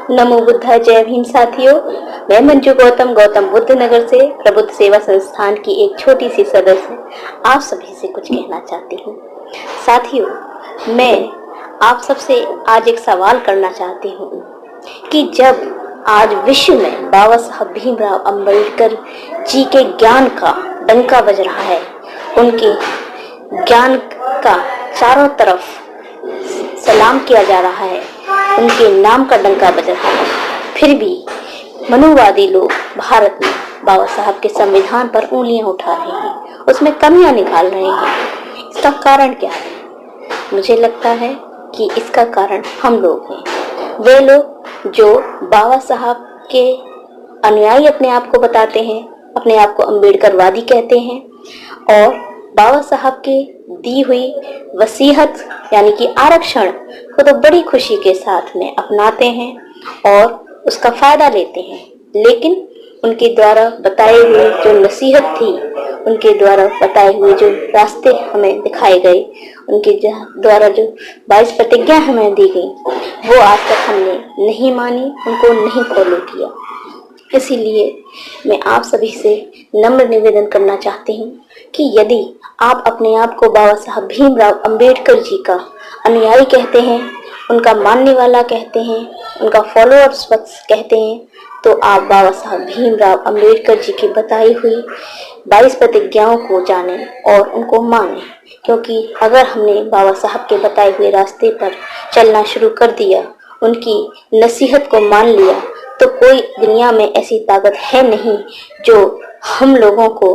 नमो बुद्धाय, जय भीम साथियों। मैं मंजू गौतम बुद्ध नगर से प्रबुद्ध सेवा संस्थान की एक छोटी सी सदस्य आप सभी से कुछ कहना चाहती हूँ। साथियों, मैं आप सबसे आज एक सवाल करना चाहती हूँ कि जब आज विश्व में बाबा साहब भीमराव अंबेडकर जी के ज्ञान का डंका बज रहा है, उनके ज्ञान का चारों तरफ सलाम किया जा रहा है, उनके नाम का डंका बज रहा है, फिर भी मनुवादी लोग भारत में बाबा साहब के संविधान पर उंगलियां उठा रहे हैं, उसमें कमियां निकाल रहे हैं। इसका कारण क्या है? मुझे लगता है कि इसका कारण हम लोग हैं। वे लोग जो बाबा साहब के अनुयायी अपने आप को बताते हैं, अपने आप को अम्बेडकरवादी कहते हैं और बाबा साहब के दी हुई वसीयत यानी कि आरक्षण को तो बड़ी खुशी के साथ में अपनाते हैं और उसका फायदा लेते हैं, लेकिन उनके द्वारा बताए हुए जो नसीहत थी, उनके द्वारा बताए हुए जो रास्ते हमें दिखाए गए, उनके द्वारा जो 22 प्रतिज्ञा हमें दी गई, वो आज तक हमने नहीं मानी, उनको नहीं फॉलो किया। इसीलिए मैं आप सभी से नम्र निवेदन करना चाहती हूँ कि यदि आप अपने आप को बाबा साहब भीमराव अंबेडकर जी का अनुयायी कहते हैं, उनका मानने वाला कहते हैं, उनका फॉलोअर्स कहते हैं, तो आप बाबा साहब भीमराव अंबेडकर जी की बताई हुई 22 प्रतिज्ञाओं को जानें और उनको मानें। क्योंकि अगर हमने बाबा साहब के बताए हुए रास्ते पर चलना शुरू कर दिया, उनकी नसीहत को मान लिया, तो कोई दुनिया में ऐसी ताकत है नहीं जो हम लोगों को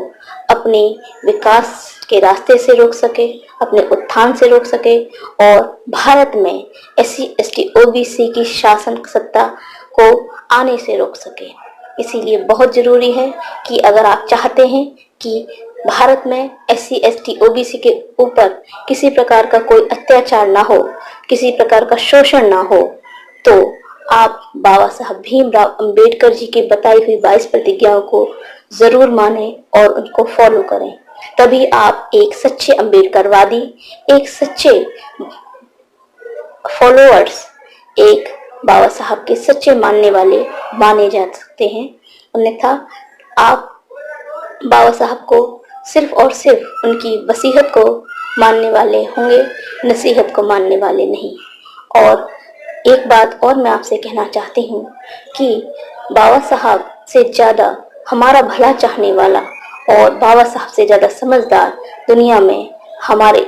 अपने विकास के रास्ते से रोक सके, अपने उत्थान से रोक सके और भारत में SC ST OBC की शासन सत्ता को आने से रोक सके। इसीलिए बहुत जरूरी है कि अगर आप चाहते हैं कि भारत में SC ST OBC के ऊपर किसी प्रकार का कोई अत्याचार ना हो, किसी प्रकार का शोषण ना हो, तो आप बाबा साहब भीमराव अंबेडकर जी की बताई हुई 22 प्रतिज्ञाओं को जरूर मानें और उनको फॉलो करें। तभी आप एक सच्चे अंबेडकरवादी, एक सच्चे फॉलोअर्स, एक बाबा साहब के सच्चे मानने वाले माने जा सकते हैं। अन्यथा आप बाबा साहब को सिर्फ और सिर्फ उनकी वसीयत को मानने वाले होंगे, नसीहत को मानने वाले नहीं। और एक बात और मैं आपसे कहना चाहती हूँ कि बाबा साहब से ज़्यादा हमारा भला चाहने वाला और बाबा साहब से ज़्यादा समझदार दुनिया में हमारे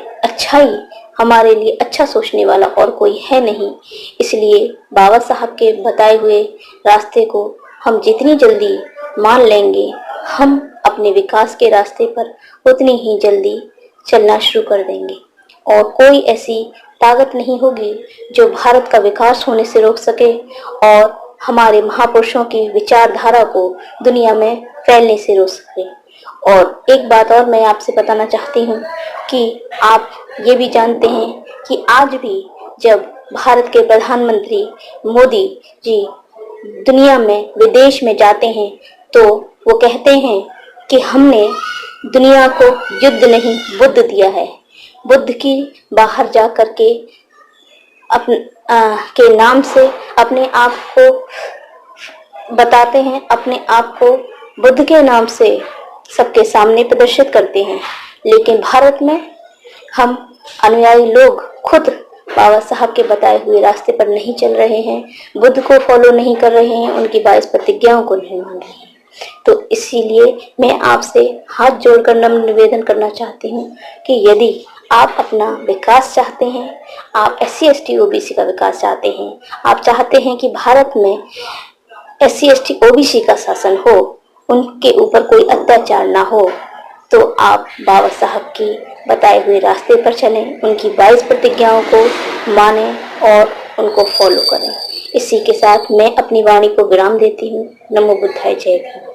लिए अच्छा सोचने वाला और कोई है नहीं। इसलिए बाबा साहब के बताए हुए रास्ते को हम जितनी जल्दी मान लेंगे, हम अपने विकास के रास्ते पर उतनी ही जल्दी चलना शुरू कर देंगे और कोई ऐसी ताकत नहीं होगी जो भारत का विकास होने से रोक सके और हमारे महापुरुषों की विचारधारा को दुनिया में फैलने से रोक सके। और एक बात और मैं आपसे बताना चाहती हूँ कि आप ये भी जानते हैं कि आज भी जब भारत के प्रधानमंत्री मोदी जी दुनिया में विदेश में जाते हैं तो वो कहते हैं कि हमने दुनिया को युद्ध नहीं बुद्ध दिया है। बुद्ध की बाहर जा करके के नाम से अपने आप को बताते हैं, अपने आप को बुद्ध के नाम से सबके सामने प्रदर्शित करते हैं। लेकिन भारत में हम अनुयायी लोग खुद बाबा साहब के बताए हुए रास्ते पर नहीं चल रहे हैं, बुद्ध को फॉलो नहीं कर रहे हैं, उनकी 22 प्रतिज्ञाओं को नहीं मान रहे हैं। तो इसीलिए मैं आपसे हाथ जोड़कर नम्र निवेदन करना चाहती हूँ कि यदि आप अपना विकास चाहते हैं, आप SC ST OBC का विकास चाहते हैं, आप चाहते हैं कि भारत में SC ST OBC का शासन हो, उनके ऊपर कोई अत्याचार ना हो, तो आप बाबा साहब की बताए हुए रास्ते पर चलें, उनकी 22 प्रतिज्ञाओं को मानें और उनको फॉलो करें। इसी के साथ मैं अपनी वाणी को विराम देती हूँ। नमो बुद्धाय, जय भीम।